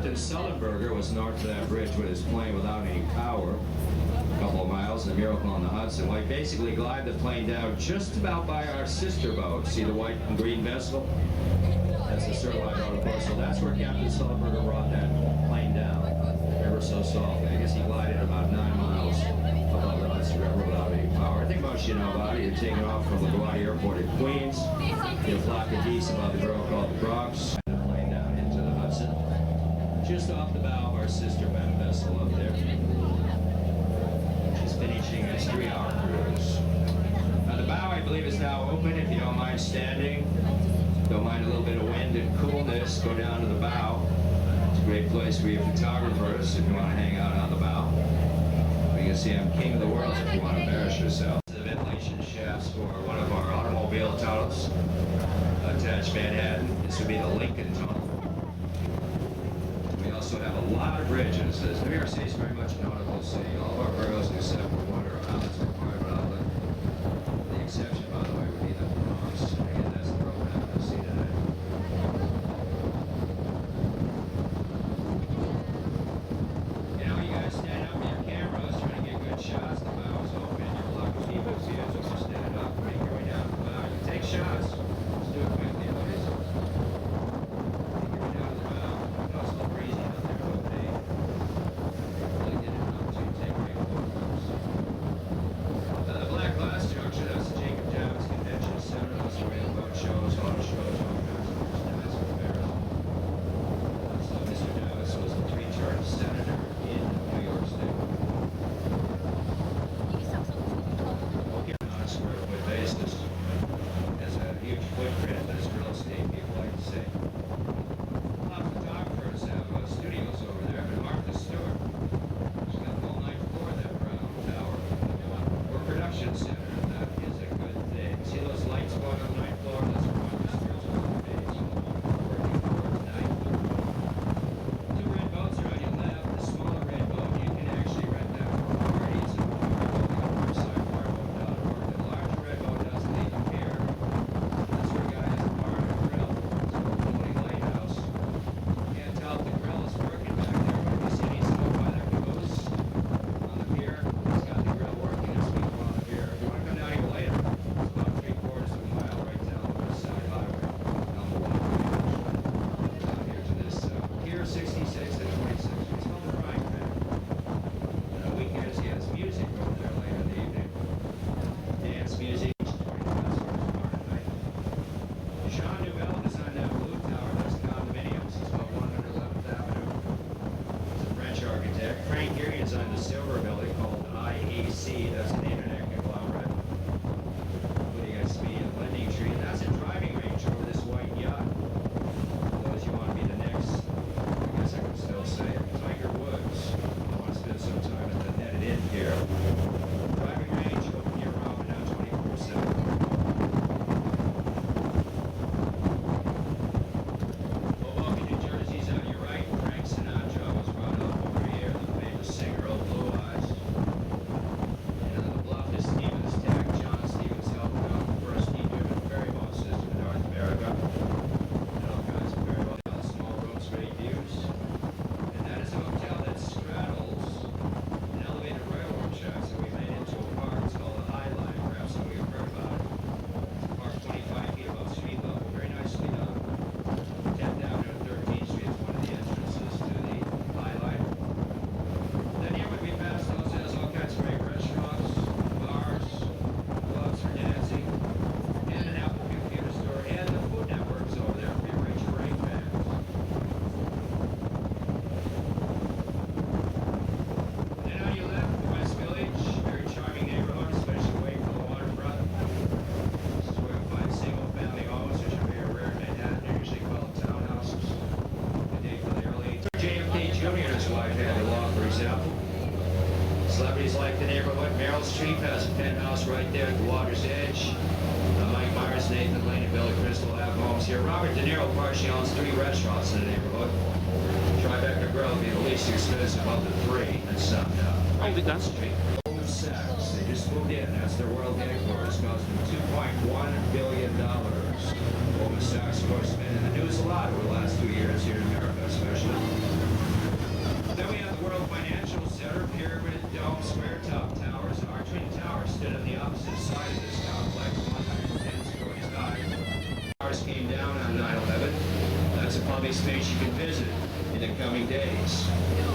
Captain Sullenberger was north of that bridge with his plane without any power. A couple of miles, the Miracle on the Hudson. Well, he basically glided the plane down just about by our sister boat. See the white and green vessel? That's the Sirloin boat, of course. So that's where Captain Sullenberger brought that plane down, ever so softly. I guess he glided about 9 miles above the Hudson River without any power. I think most of you know about it. You're taking off from LaGuardia Airport at Queens. You flock of geese above the girl called the Bronx. And the plane down into the Hudson. Just off the bow of our sister vessel up there. She's finishing its 3-hour cruise. Now the bow, I believe, is now open. If you don't mind standing, don't mind a little bit of wind and coolness, go down to the bow. It's a great place for your photographers if you want to hang out on the bow. You can see I'm king of the world if you want to embarrass yourself. The ventilation shafts for one of our automobile tunnels attached Manhattan. This would be the Lincoln Tunnel. We also have a lot of bridges. As New York City is very much a nautical city. All of our boroughs except for Wonder Islands require an outlet. The exception, by the way, would be the Bronx. Again, that's the borough we're not going to see today. You know, you guys stand up with your cameras trying to get good shots. The bow is open. You're lucky people see it, so you stand up and make your way down to the bow. You take shots. Let's do it quickly, please. Celebrities like the neighborhood. Meryl Streep has a penthouse right there at the water's edge. Mike Myers, Nathan Lane, and Billy Crystal have homes here. Robert De Niro partially owns 3 restaurants in the neighborhood. Tribeca Grill will be the least expensive of the 3. That's on Franklin Street. Goldman Sachs, they just moved in. That's their world headquarters, costing $2.1 billion. Goldman Sachs, of course, has been in the news a lot over the last 2 years here in America, especially. following days.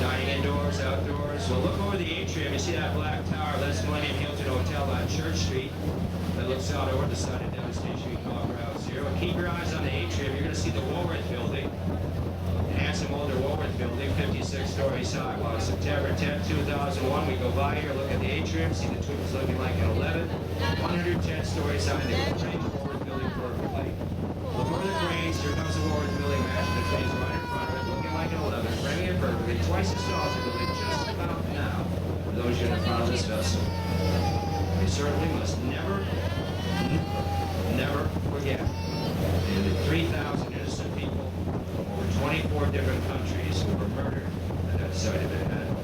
Dining indoors, outdoors. Well, look over the atrium. You see that black tower? That's Millennium Hilton Hotel on Church Street. That looks out over the side of devastation we call Ground Zero. Keep your eyes on the atrium. You're going to see the Woolworth Building. Handsome older Woolworth Building, 56 stories high. Well, on September 10, 2001, we go by here, look at the atrium, see the tubes looking like an 11, 110 stories high. They can frame the Woolworth Building perfectly. Look over the cranes. Here comes the Woolworth Building. Imagine the cranes right in front of it, looking like an 11, framing it perfectly. Twice as tall as the building just about now. For those of you in front of this vessel, we certainly must never forget the 3,000 innocent people from over 24 different countries who were murdered at that site of Manhattan.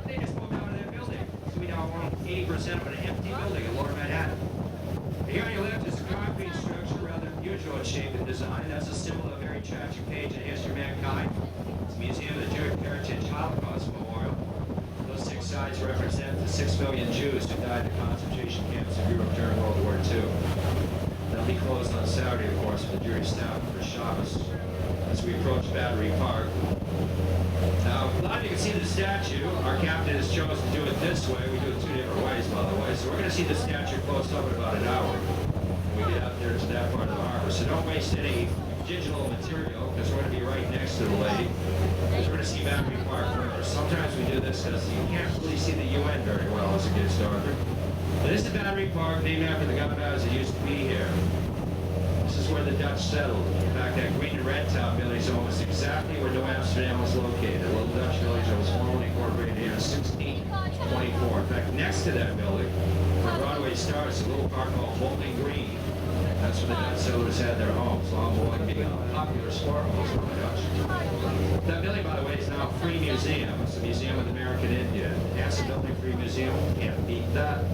They just moved out of that building. So we now own 80% of an empty building in Lower Manhattan. Here on your left is a concrete structure, rather unusual in shape and design. That's a symbol of a very tragic page in the history of mankind. It's a museum of the Jewish Heritage Holocaust Memorial. Those 6 sides represent the 6 million Jews who died in the concentration camps of Europe during World War II. They'll be closed on Saturday, of course, for the Jewish staff for Shabbos as we approach Battery Park. Now, a lot of you can see the statue. Our captain has chosen to do it this way. We do it 2 different ways, by the way. So we're going to see the statue closed up in about an hour when we get out there to that part of the harbor. So don't waste any digital material, because we're going to be right next to the lady. Because we're going to see Battery Park first. Sometimes we do this because you can't really see the UN very well as it gets darker. But this is Battery Park, named after the governors that used to be here. This is where the Dutch settled. In fact, that green and red top village is almost exactly where New Amsterdam was located. A little Dutch village that was formally incorporated in 1624. In fact, next to that building, where Broadway starts, a little park called Bowling Green. That's where the Dutch settlers had their homes. Long bowling being a popular sport most of the Dutch. That building, by the way, is now a free museum. It's a museum of the American Indian. Handsome building, free museum. Can't beat that.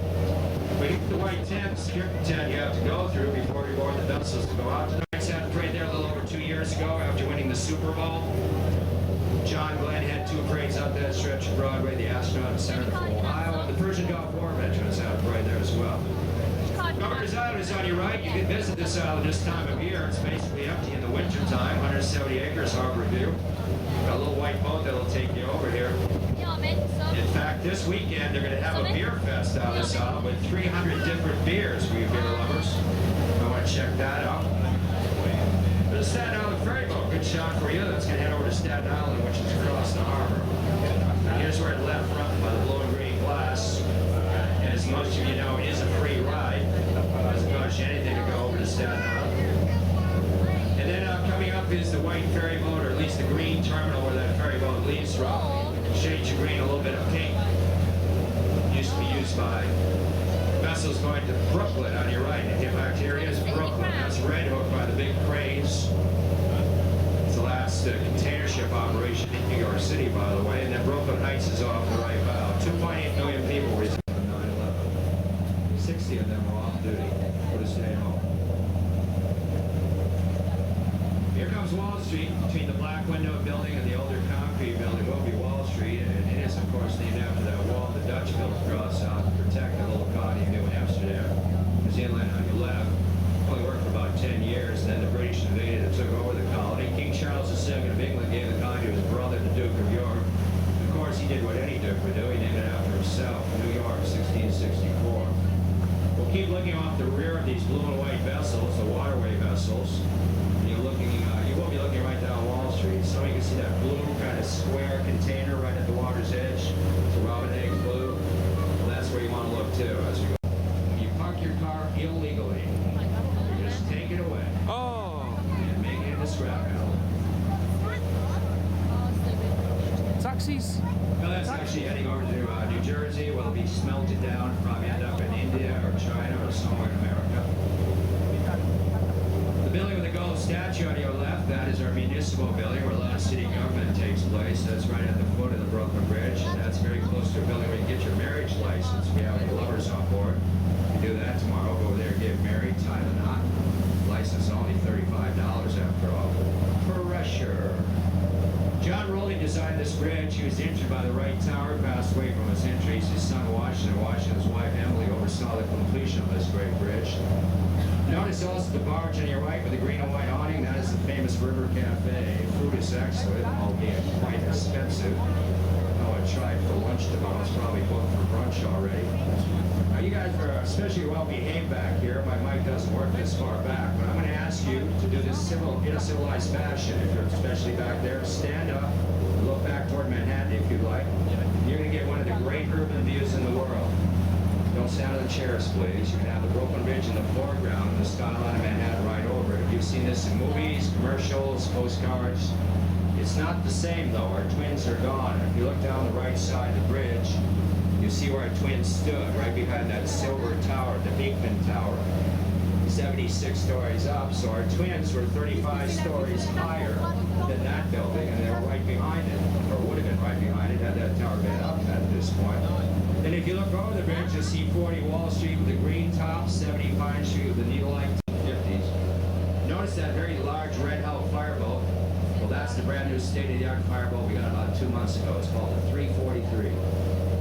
But the white tent, security tent you have to go through before you board the vessels to go out. Tonight's had a parade there a little over 2 years ago after winning the Super Bowl. John Glenn had 2 parades out that stretch of Broadway, the Astronaut Center for Ohio, and the Persian Gulf War veterans had a parade there as well. Governor's Island is on your right. You can visit this island this time of year. It's basically empty in the winter time. 170 acres, harbor view. Got a little white boat that'll take you over here. In fact, this weekend they're going to have a beer fest out of this island with 300 different beers for you beer lovers. I want to check that out. The Staten Island ferry boat, good shot for you. That's going to head over to Staten Island, which is across the harbor. Now here's where it left front by the blue and green glass. As most of you know, it is a free ride. It doesn't cost you anything to go over to Staten Island. And then coming up is the white ferry boat, or at least the green terminal where that ferry boat leaves from. Shades of green, a little bit of pink. Used to be used by vessels going to Brooklyn on your right. And in fact, here is Brooklyn. That's Red Hook by the big cranes. It's the last container ship operation in New York City, by the way. And then Brooklyn Heights is off the right bow. 2.8 million people reside on 9/11. 60 of them were off duty. Would have stayed home. Here comes Wall Street. Between the Black Window Building and the older concrete building will be Wall Street, and it is, of course, named after that wall the Dutch built across south to protect the little colony of New Amsterdam. There's inland on your left. Only worked for about 10 years, and then the British invaded and took over the colony. King Charles II of England gave the colony to his brother, the Duke of York. Of course, he did what any Duke would do. He named it after himself, New York, 1664. We'll keep looking off the rear of these blue and white vessels, the waterway vessels. You're looking, you will be looking right down Wall Street. So you can see that blue kind of square container right at the water's edge. It's a robin egg blue. Well, that's where you want to look too as we go. When you park your car illegally, you just take it away. Oh! And make it into scrap metal. Taxis? No, that's actually heading over to New Jersey. Will be smelted down, probably end up in India or China or somewhere in America. The building with the gold statue on your left, that is our municipal building where a lot of city government takes place. That's right at the foot of the Brooklyn Bridge, and that's very close to a building where you get your marriage license if you have any lovers on board. You do that tomorrow. Go over there, get married, tie the knot. License only $35 after all. Pressure. John Rowley designed this bridge. He was injured by the right tower, passed away from his injuries. His son Washington, Washington's wife Emily, oversaw the completion of this great bridge. Bridge. Notice also the barge on your right with the green and white awning. That is the famous River Cafe. Food is excellent, albeit quite expensive. Oh, I tried for lunch tomorrow. It's probably booked for brunch already. Now, you guys are especially well behaved back here. My mic doesn't work this far back, but I'm going to ask you to do this in a civilized fashion. If you're especially back there, stand up, look back toward Manhattan if you'd like. You're going to get one of the great urban views in the world. Don't stand on the chairs, please. You can have the Brooklyn Bridge in the foreground and the skyline of Manhattan right over it. You've seen this in movies, commercials, postcards. It's not the same, though. Our twins are gone. If you look down the right side of the bridge, you see where our twins stood, right behind that silver tower, the Beekman Tower, 76 stories up. So our twins were 35 stories higher than that building, and they were right behind it, or would have been right behind it had that tower been up at this point. And if you look over the bridge, you'll see 40 Wall Street with the green top, 70 Pine Street with the needle-like 50s. Notice that very large red hull fireboat. Well, that's the brand new state-of-the-art fireboat we got about 2 months ago. It's called the 343.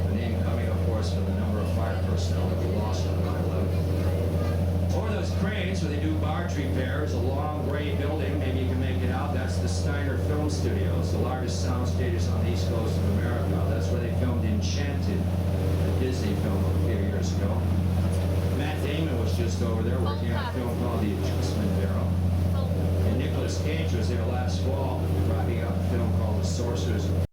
The name coming, of course, from the number of fire personnel that we lost on 9/11. Over those cranes where they do barge repairs, a long gray building, maybe you can make it out, that's the Steiner Film Studios, the largest sound stages on the east coast of America. That's where they filmed Enchanted, the Disney film a few years ago. Matt Damon was just over there working on a film called The Adjustment Bureau. And Nicolas Cage was there last fall, wrapping up a film called The Sorcerers of